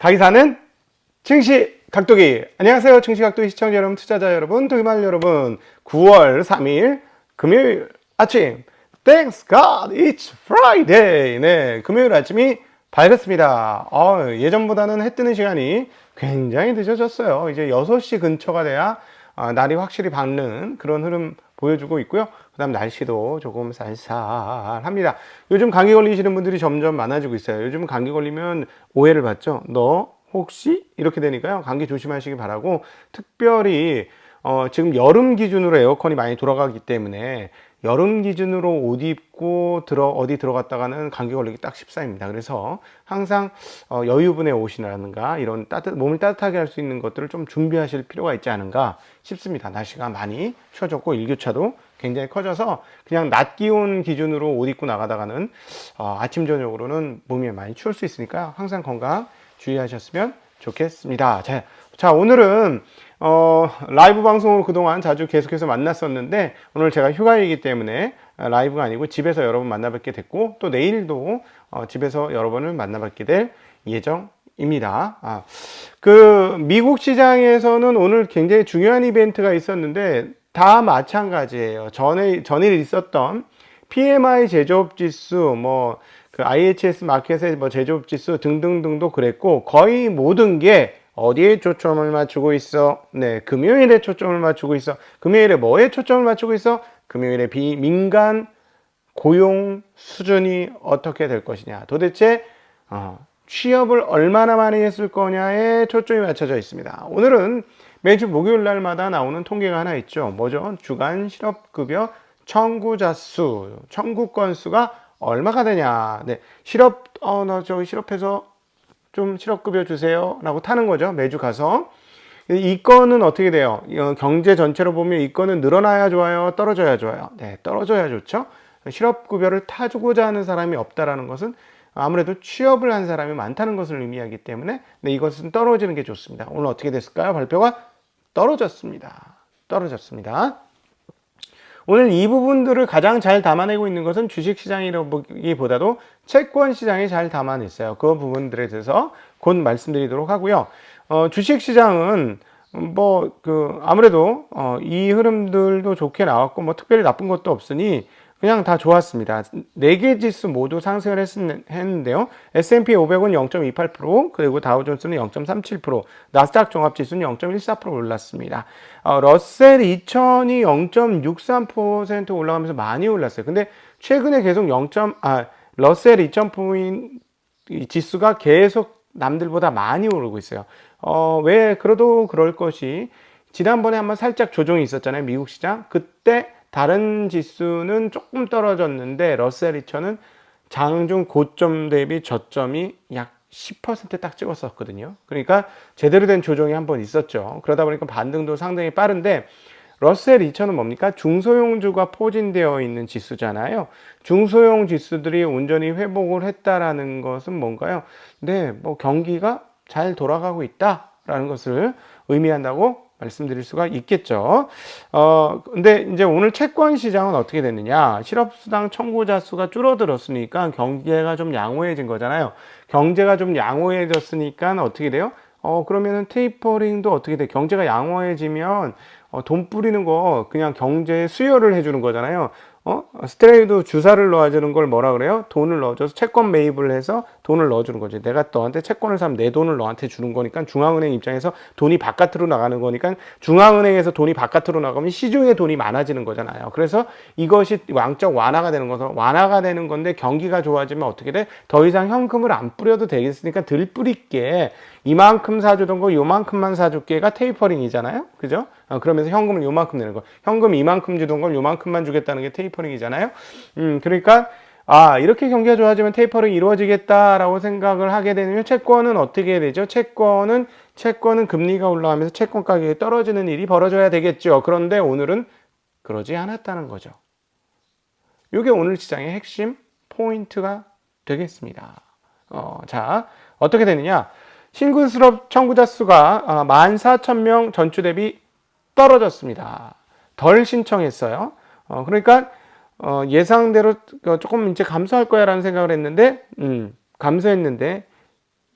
닭이 사는 증시 각도기. 안녕하세요. 증시 각도기 시청자 여러분, 투자자 여러분, 도기말 여러분. 9월 3일 금요일 아침. Thanks God, it's Friday. 네, 금요일 아침이 밝았습니다. 예전보다는 해 뜨는 시간이 굉장히 늦어졌어요. 이제 6시 근처가 돼야 날이 확실히 밝는 그런 흐름 보여주고 있고요. 그 다음 날씨도 조금 쌀쌀합니다. 요즘 감기 걸리시는 분들이 점점 많아지고 있어요. 요즘 감기 걸리면 오해를 받죠. 너 혹시? 이렇게 되니까요. 감기 조심하시기 바라고, 특별히 지금 여름 기준으로 에어컨이 많이 돌아가기 때문에 여름 기준으로 옷 입고 어디 들어갔다가는 감기 걸리기 딱 십사입니다. 그래서 항상 여유분의 옷이라든가 이런 몸을 따뜻하게 할 수 있는 것들을 좀 준비하실 필요가 있지 않은가 싶습니다. 날씨가 많이 추워졌고 일교차도 굉장히 커져서 그냥 낮 기온 기준으로 옷 입고 나가다가는 아침 저녁으로는 몸이 많이 추울 수 있으니까 항상 건강 주의하셨으면 좋겠습니다. 자, 오늘은 라이브 방송으로 그동안 자주 계속해서 만났었는데, 오늘 제가 휴가이기 때문에 라이브가 아니고 집에서 여러분 만나뵙게 됐고, 또 내일도 집에서 여러분을 만나뵙게 될 예정입니다. 미국 시장에서는 오늘 굉장히 중요한 이벤트가 있었는데 다 마찬가지예요. 전일 있었던 PMI 제조업 지수, IHS 마켓의 제조업 지수 등등등도 그랬고, 거의 모든 게 어디에 초점을 맞추고 있어? 네, 금요일에 초점을 맞추고 있어. 금요일에 뭐에 초점을 맞추고 있어? 금요일에 비민간 고용 수준이 어떻게 될 것이냐. 도대체 취업을 얼마나 많이 했을 거냐에 초점이 맞춰져 있습니다. 오늘은 매주 목요일 날마다 나오는 통계가 하나 있죠. 뭐죠? 주간 실업급여 청구자 수, 청구 건수가 얼마가 되냐. 네, 나 저기 실업해서 좀 실업급여 주세요 라고 타는 거죠. 매주 가서. 이 건은 어떻게 돼요? 경제 전체로 보면 이 건은 늘어나야 좋아요? 떨어져야 좋아요? 네, 떨어져야 좋죠. 실업급여를 타주고자 하는 사람이 없다라는 것은 아무래도 취업을 한 사람이 많다는 것을 의미하기 때문에 이것은 떨어지는 게 좋습니다. 오늘 어떻게 됐을까요? 발표가 떨어졌습니다. 오늘 이 부분들을 가장 잘 담아내고 있는 것은 주식시장이라기보다도 채권시장이 잘 담아냈어요. 그 부분들에 대해서 곧 말씀드리도록 하고요. 주식시장은 아무래도 이 흐름들도 좋게 나왔고 특별히 나쁜 것도 없으니 그냥 다 좋았습니다. 4개 지수 모두 상승을 했는데요. S&P 500은 0.28%, 그리고 다우존스는 0.37%, 나스닥 종합지수는 0.14% 올랐습니다. 러셀 2000이 0.63% 올라가면서 많이 올랐어요. 근데 최근에 계속 러셀 2000포인트 지수가 계속 남들보다 많이 오르고 있어요. 왜 그래도 그럴 것이, 지난번에 한번 살짝 조정이 있었잖아요. 미국 시장. 그때 다른 지수는 조금 떨어졌는데 러셀 2000은 장중 고점 대비 저점이 약 10% 딱 찍었었거든요. 그러니까 제대로 된 조정이 한번 있었죠. 그러다 보니까 반등도 상당히 빠른데, 러셀 2000은 뭡니까? 중소형주가 포진되어 있는 지수잖아요. 중소형 지수들이 온전히 회복을 했다라는 것은 뭔가요? 네, 경기가 잘 돌아가고 있다라는 것을 의미한다고 말씀드릴 수가 있겠죠. 근데 이제 오늘 채권 시장은 어떻게 됐느냐? 실업수당 청구자 수가 줄어들었으니까 경제가 좀 양호해진 거잖아요. 경제가 좀 양호해졌으니까 어떻게 돼요? 그러면은 테이퍼링도 어떻게 돼? 경제가 양호해지면 돈 뿌리는 거 그냥 경제에 수혈을 해주는 거잖아요. 스테로이드 주사를 넣어주는 걸 뭐라 그래요? 돈을 넣어줘서 채권 매입을 해서 돈을 넣어주는 거지. 내가 너한테 채권을 사면 내 돈을 너한테 주는 거니까, 중앙은행 입장에서 돈이 바깥으로 나가는 거니까, 중앙은행에서 돈이 바깥으로 나가면 시중에 돈이 많아지는 거잖아요. 그래서 이것이 왕적 완화가 되는 건데, 경기가 좋아지면 어떻게 돼? 더 이상 현금을 안 뿌려도 되겠으니까 덜 뿌릴게. 이만큼 사주던 거 요만큼만 사줄게가 테이퍼링이잖아요. 그죠? 그러면서 현금을 요만큼 내는 거. 현금 이만큼 주던 걸 요만큼만 주겠다는 게 테이퍼링이잖아요. 그러니까 이렇게 경기가 좋아지면 테이퍼링이 이루어지겠다라고 생각을 하게 되면 채권은 어떻게 되죠? 채권은 금리가 올라가면서 채권 가격이 떨어지는 일이 벌어져야 되겠죠. 그런데 오늘은 그러지 않았다는 거죠. 이게 오늘 시장의 핵심 포인트가 되겠습니다. 자, 어떻게 되느냐? 신규 실업 청구자 수가 14,000명 전주 대비 떨어졌습니다. 덜 신청했어요. 그러니까 예상대로 조금 이제 감소할 거야라는 생각을 했는데 감소했는데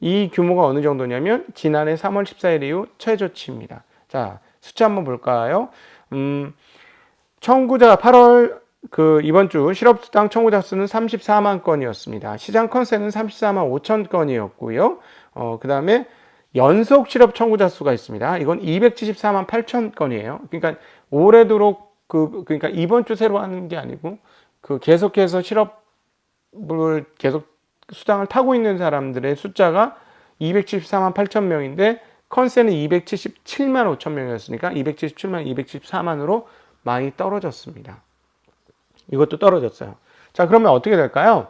이 규모가 어느 정도냐면 지난해 3월 14일 이후 최저치입니다. 자, 숫자 한번 볼까요? 청구자 8월 이번 주 실업수당 청구자 수는 34만 건이었습니다. 시장 컨센은 34만 5천 건이었고요. 그 다음에 연속 실업 청구자 수가 있습니다. 이건 274만 8천 건이에요. 그러니까 올해도록 그러니까 이번 주 새로 하는 게 아니고 계속해서 실업을 계속 수당을 타고 있는 사람들의 숫자가 274만 8천 명인데 컨센은 277만 5천 명이었으니까 277만, 274만으로 많이 떨어졌습니다. 이것도 떨어졌어요. 자, 그러면 어떻게 될까요?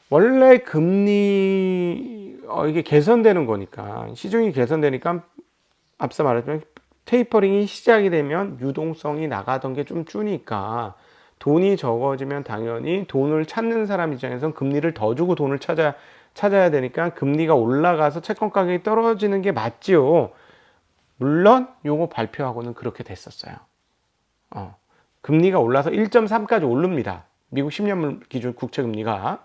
원래 금리 이게 개선되는 거니까 시중이 개선되니까 앞서 말했지만 테이퍼링이 시작이 되면 유동성이 나가던 게 좀 주니까 돈이 적어지면 당연히 돈을 찾는 사람 입장에선 금리를 더 주고 돈을 찾아야 되니까 금리가 올라가서 채권 가격이 떨어지는 게 맞지요. 물론 요거 발표하고는 그렇게 됐었어요. 금리가 올라서 1.3까지 오릅니다. 미국 10년물 기준 국채 금리가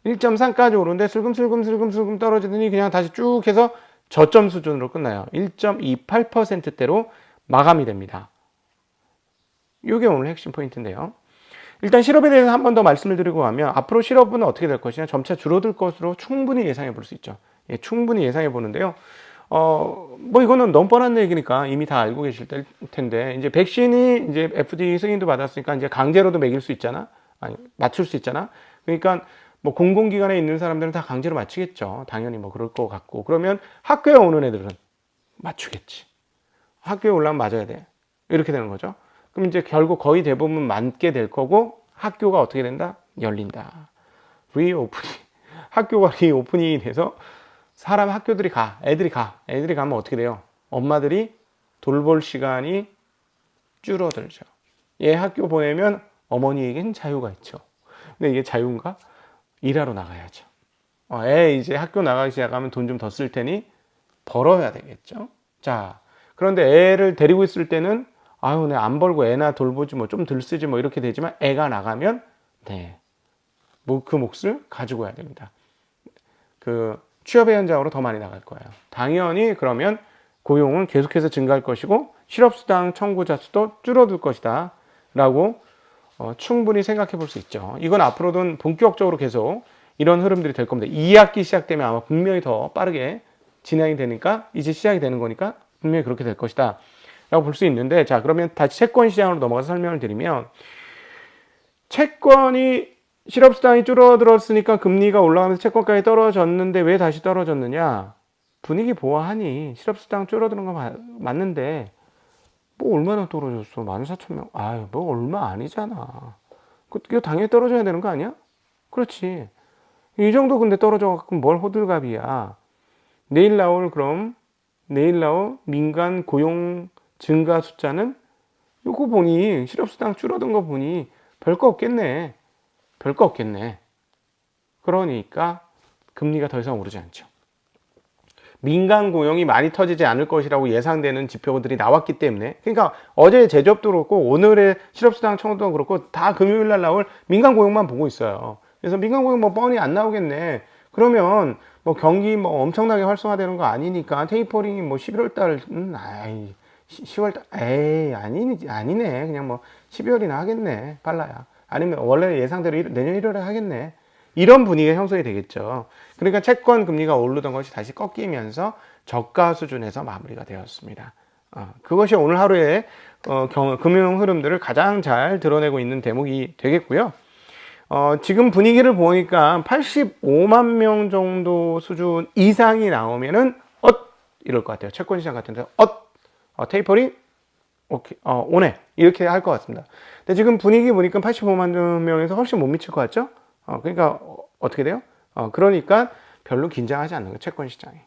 1.3까지 오르는데 슬금슬금 떨어지더니 그냥 다시 쭉 해서 저점 수준으로 끝나요. 1.28%대로 마감이 됩니다. 이게 오늘 핵심 포인트인데요. 일단 실업에 대해서 한 번 더 말씀을 드리고 가면 앞으로 실업은 어떻게 될 것이냐 점차 줄어들 것으로 충분히 예상해 볼 수 있죠. 예, 충분히 예상해 보는데요. 뭐 이거는 너무 뻔한 얘기니까 이미 다 알고 계실 텐데 이제 백신이 이제 FDA 승인도 받았으니까 이제 강제로도 먹일 수 있잖아. 아니, 맞출 수 있잖아. 그러니까 뭐 공공기관에 있는 사람들은 다 강제로 맞추겠죠. 당연히 뭐 그럴 것 같고. 그러면 학교에 오는 애들은 맞추겠지. 학교에 올라면 맞아야 돼. 이렇게 되는 거죠. 그럼 이제 결국 거의 대부분 맞게 될 거고 학교가 어떻게 된다? 열린다. 리오프닝. 학교가 리오프닝이 돼서 학교들이 애들이 가면 어떻게 돼요? 엄마들이 돌볼 시간이 줄어들죠. 얘 학교 보내면 어머니에겐 자유가 있죠. 근데 이게 자유인가? 일하러 나가야죠. 애 이제 학교 나가기 시작하면 돈 좀 더 쓸 테니 벌어야 되겠죠. 자, 그런데 애를 데리고 있을 때는 아유, 내가 안 벌고 애나 돌보지 뭐 좀 덜 쓰지 뭐 이렇게 되지만 애가 나가면 네, 뭐 그 몫을 가지고 와야 됩니다. 취업의 현장으로 더 많이 나갈 거예요. 당연히 그러면 고용은 계속해서 증가할 것이고 실업수당 청구자 수도 줄어들 것이다 라고 충분히 생각해 볼 수 있죠. 이건 앞으로는 본격적으로 계속 이런 흐름들이 될 겁니다. 2학기 시작되면 아마 분명히 더 빠르게 진행이 되니까 이제 시작이 되는 거니까 분명히 그렇게 될 것이다 라고 볼 수 있는데 자 그러면 다시 채권 시장으로 넘어가서 설명을 드리면 채권이 실업수당이 줄어들었으니까 금리가 올라가면서 채권가격이 떨어졌는데 왜 다시 떨어졌느냐? 분위기 보아하니 실업수당 줄어드는 거 맞는데 뭐 얼마나 떨어졌어? 14,000명. 아유 뭐 얼마 아니잖아. 그거 당연히 떨어져야 되는 거 아니야? 그렇지. 이 정도 근데 떨어져갖고 뭘 호들갑이야. 내일 나올 민간 고용 증가 숫자는 요거 보니 실업수당 줄어든 거 보니 별거 없겠네. 그러니까 금리가 더 이상 오르지 않죠. 민간 고용이 많이 터지지 않을 것이라고 예상되는 지표들이 나왔기 때문에 그러니까 어제 제조업도 그렇고 오늘의 실업수당 청구도 그렇고 다 금요일 날 나올 민간 고용만 보고 있어요. 그래서 민간 고용 뭐 뻔히 안 나오겠네. 그러면 뭐 경기 뭐 엄청나게 활성화되는 거 아니니까 테이퍼링이 뭐 11월 달 10월 달 아니네. 그냥 뭐 12월이나 하겠네. 빨라야. 아니면 원래 예상대로 내년 1월에 하겠네. 이런 분위기가 형성이 되겠죠. 그러니까 채권 금리가 오르던 것이 다시 꺾이면서 저가 수준에서 마무리가 되었습니다. 그것이 오늘 하루의 금융 흐름들을 가장 잘 드러내고 있는 대목이 되겠고요. 지금 분위기를 보니까 85만 명 정도 수준 이상이 나오면은 이럴 것 같아요. 채권 시장 같은 데서 테이퍼링 오케이 오네 이렇게 할 것 같습니다. 근데 지금 분위기 보니까 85만 명에서 훨씬 못 미칠 것 같죠? 그러니까 어떻게 돼요? 그러니까 별로 긴장하지 않는 거예요. 채권 시장이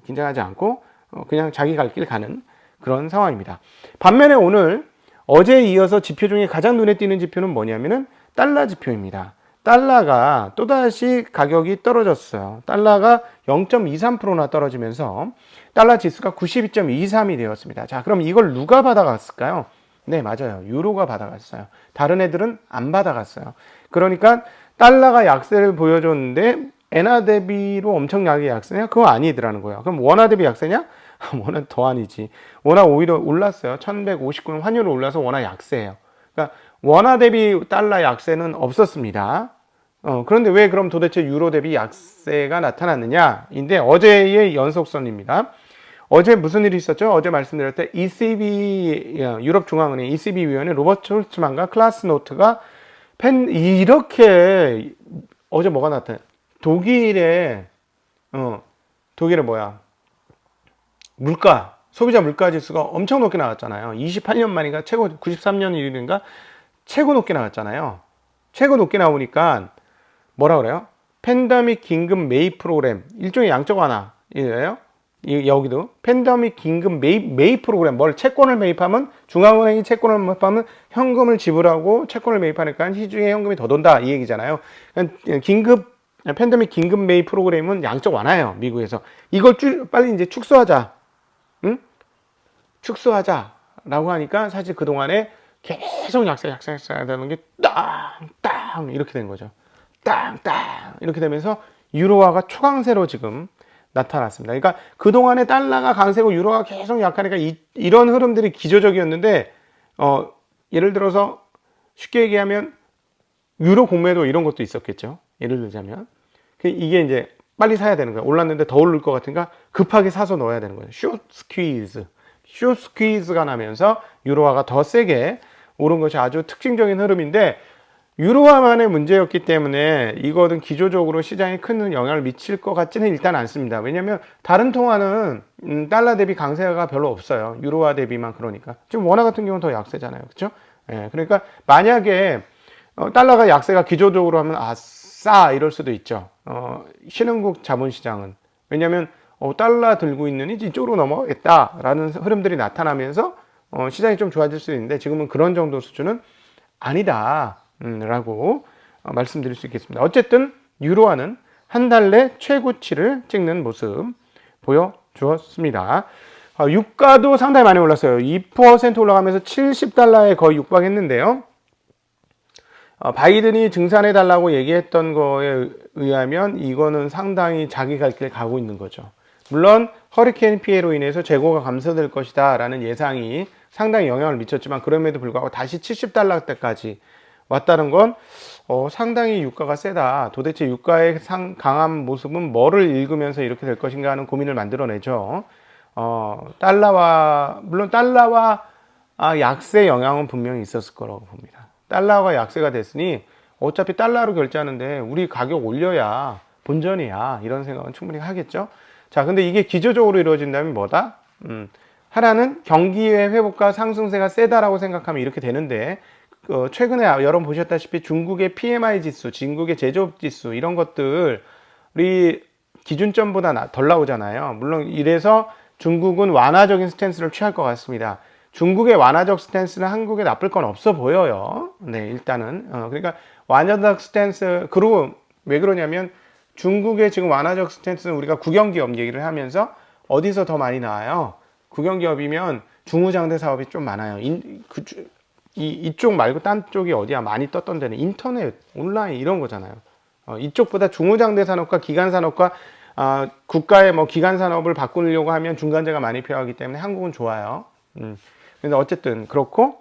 긴장하지 않고 그냥 자기 갈 길 가는 그런 상황입니다. 반면에 오늘 어제에 이어서 지표 중에 가장 눈에 띄는 지표는 뭐냐면은 달러 지표입니다. 달러가 또다시 가격이 떨어졌어요. 달러가 0.23%나 떨어지면서 달러 지수가 92.23이 되었습니다. 자, 그럼 이걸 누가 받아갔을까요? 네, 맞아요. 유로가 받아갔어요. 다른 애들은 안 받아갔어요. 그러니까 달러가 약세를 보여줬는데 엔화 대비로 엄청나게 약세냐? 그거 아니더라는 거야. 그럼 원화 대비 약세냐? 원화 더 아니지. 원화 오히려 올랐어요. 1159는 환율이 올라서 원화 약세예요. 그러니까 원화 대비 달러 약세는 없었습니다. 그런데 왜 그럼 도대체 유로 대비 약세가 나타났느냐? 인데 어제의 연속선입니다. 어제 무슨 일이 있었죠? 어제 말씀드렸을 때 ECB, 유럽 중앙은행 ECB 위원회 로버트 홀츠만과 클라스 노트가 이렇게 어제 뭐가 나타나? 독일의 뭐야? 물가, 소비자 물가 지수가 엄청 높게 나왔잖아요. 28년 만인가 최고, 93년 일인가 최고 높게 나왔잖아요. 최고 높게 나오니까 뭐라 그래요? 팬데믹 긴급 매입 프로그램, 일종의 양적 완화이에요. 여기도 팬데믹 긴급 매입 프로그램, 뭘 채권을 매입하면 중앙은행이 채권을 매입하면 현금을 지불하고 채권을 매입하니까 시중에 현금이 더 돈다 이 얘기잖아요. 팬데믹 긴급 매입 프로그램은 양적 완화예요. 미국에서 이걸 빨리 이제 축소하자, 응? 축소하자라고 하니까 사실 그 동안에 계속 약세하다는 게 땅땅 이렇게 된 거죠. 땅땅 이렇게 되면서 유로화가 초강세로 지금 나타났습니다. 그러니까 그동안에 달러가 강세고 유로가 계속 약하니까 이런 흐름들이 기저적이었는데 예를 들어서 쉽게 얘기하면 유로 공매도 이런 것도 있었겠죠. 예를 들자면 이게 이제 빨리 사야 되는 거야. 올랐는데 더 오를 것 같으니까 급하게 사서 넣어야 되는 거예요. 숏 스퀴즈가 나면서 유로화가 더 세게 오른 것이 아주 특징적인 흐름인데 유로화만의 문제였기 때문에 이거는 기조적으로 시장에 큰 영향을 미칠 것 같지는 일단 않습니다. 왜냐하면 다른 통화는 달러 대비 강세가 별로 없어요. 유로화 대비만. 그러니까 지금 원화 같은 경우는 더 약세잖아요. 그렇죠? 예, 그러니까 만약에 달러가 약세가 기조적으로 하면 아싸 이럴 수도 있죠. 신흥국 자본시장은. 왜냐하면 달러 들고 있는 이쪽으로 넘어가겠다라는 흐름들이 나타나면서 시장이 좀 좋아질 수 있는데 지금은 그런 정도 수준은 아니다 라고 말씀드릴 수 있겠습니다. 어쨌든 유로화는 한 달 내 최고치를 찍는 모습 보여주었습니다. 유가도 상당히 많이 올랐어요. 2% 올라가면서 70달러에 거의 육박했는데요. 바이든이 증산해달라고 얘기했던 거에 의하면 이거는 상당히 자기 갈 길 가고 있는 거죠. 물론 허리케인 피해로 인해서 재고가 감소될 것이다 라는 예상이 상당히 영향을 미쳤지만 그럼에도 불구하고 다시 70달러대까지 왔다는 건 상당히 유가가 세다. 도대체 유가의 강한 모습은 뭐를 읽으면서 이렇게 될 것인가 하는 고민을 만들어내죠. 물론 달러와 약세 영향은 분명히 있었을 거라고 봅니다. 달러가 약세가 됐으니 어차피 달러로 결제하는데 우리 가격 올려야 본전이야 이런 생각은 충분히 하겠죠. 자, 근데 이게 기저적으로 이루어진다면 뭐다? 하나는 경기의 회복과 상승세가 세다라고 생각하면 이렇게 되는데 최근에 여러분 보셨다시피 중국의 PMI 지수, 중국의 제조업 지수 이런 것들이 기준점보다 덜 나오잖아요. 물론 이래서 중국은 완화적인 스탠스를 취할 것 같습니다. 중국의 완화적 스탠스는 한국에 나쁠 건 없어 보여요. 네, 일단은 그러니까 완화적 스탠스. 그리고 왜 그러냐면 중국의 지금 완화적 스탠스는 우리가 국영기업 얘기를 하면서 어디서 더 많이 나와요? 국영기업이면 중후장대 사업이 좀 많아요. 이쪽 말고 딴 쪽이 어디야 많이 떴던 데는 인터넷, 온라인 이런 거잖아요. 이쪽보다 중후장대 산업과 기간 산업과 국가의 뭐 기간 산업을 바꾸려고 하면 중간재가 많이 필요하기 때문에 한국은 좋아요. 근데 어쨌든 그렇고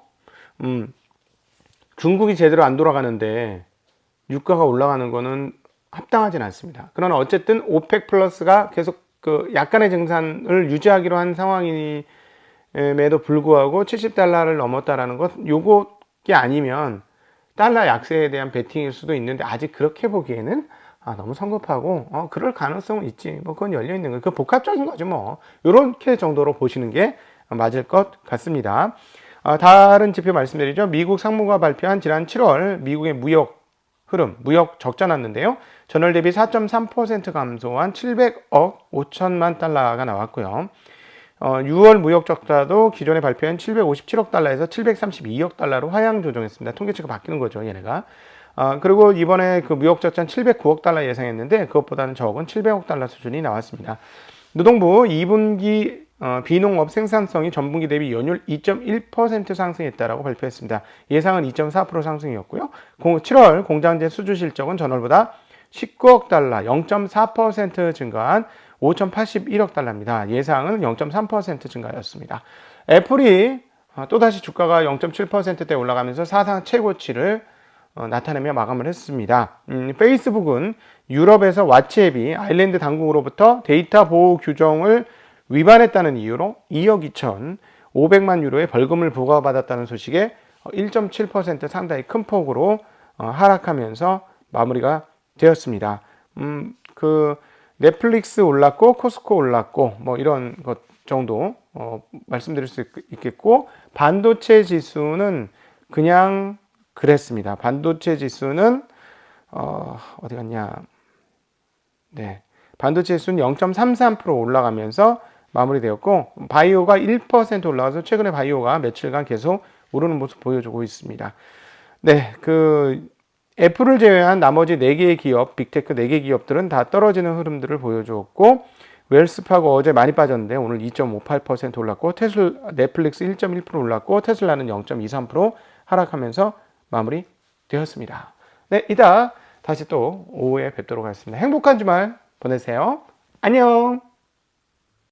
중국이 제대로 안 돌아가는데 유가가 올라가는 거는 합당하진 않습니다. 그러나 어쨌든 오펙 플러스가 계속 약간의 증산을 유지하기로 한 상황임에도 불구하고 70달러를 넘었다라는 것, 요게 아니면 달러 약세에 대한 베팅일 수도 있는데 아직 그렇게 보기에는 너무 성급하고 그럴 가능성은 있지. 뭐 그건 열려 있는 거. 그 복합적인 거죠, 뭐. 요렇게 정도로 보시는 게 맞을 것 같습니다. 다른 지표 말씀드리죠. 미국 상무가 발표한 지난 7월 미국의 무역 흐름, 무역 적자 났는데요. 전월 대비 4.3% 감소한 700억 5천만 달러가 나왔고요. 6월 무역 적자도 기존에 발표한 757억 달러에서 732억 달러로 하향 조정했습니다. 통계치가 바뀌는 거죠, 얘네가. 그리고 이번에 그 무역 적자는 709억 달러 예상했는데 그것보다는 적은 700억 달러 수준이 나왔습니다. 노동부 2분기 비농업 생산성이 전분기 대비 연율 2.1% 상승했다라고 발표했습니다. 예상은 2.4% 상승이었고요. 7월 공장제 수주 실적은 전월보다 19억 달러, 0.4% 증가한 5,081억 달러입니다. 예상은 0.3% 증가였습니다. 애플이 또다시 주가가 0.7%대 올라가면서 사상 최고치를 나타내며 마감을 했습니다. 페이스북은 유럽에서 와치 앱이 아일랜드 당국으로부터 데이터 보호 규정을 위반했다는 이유로 2억 2,500만 유로의 벌금을 부과받았다는 소식에 1.7% 상당히 큰 폭으로 하락하면서 마무리가 되었습니다. 그 넷플릭스 올랐고 코스코 올랐고 뭐 이런 것 정도 말씀드릴 수 있겠고, 반도체 지수는 그냥 그랬습니다. 반도체 지수는 어디 갔냐? 네, 반도체 지수는 0.33% 올라가면서 마무리되었고, 바이오가 1% 올라가서 최근에 바이오가 며칠간 계속 오르는 모습 보여주고 있습니다. 네, 그 애플을 제외한 나머지 4개의 기업, 빅테크 4개 기업들은 다 떨어지는 흐름들을 보여주었고, 웰스파고 어제 많이 빠졌는데 오늘 2.58% 올랐고, 넷플릭스 1.1% 올랐고, 테슬라는 0.23% 하락하면서 마무리되었습니다. 네, 이따 다시 또 오후에 뵙도록 하겠습니다. 행복한 주말 보내세요. 안녕!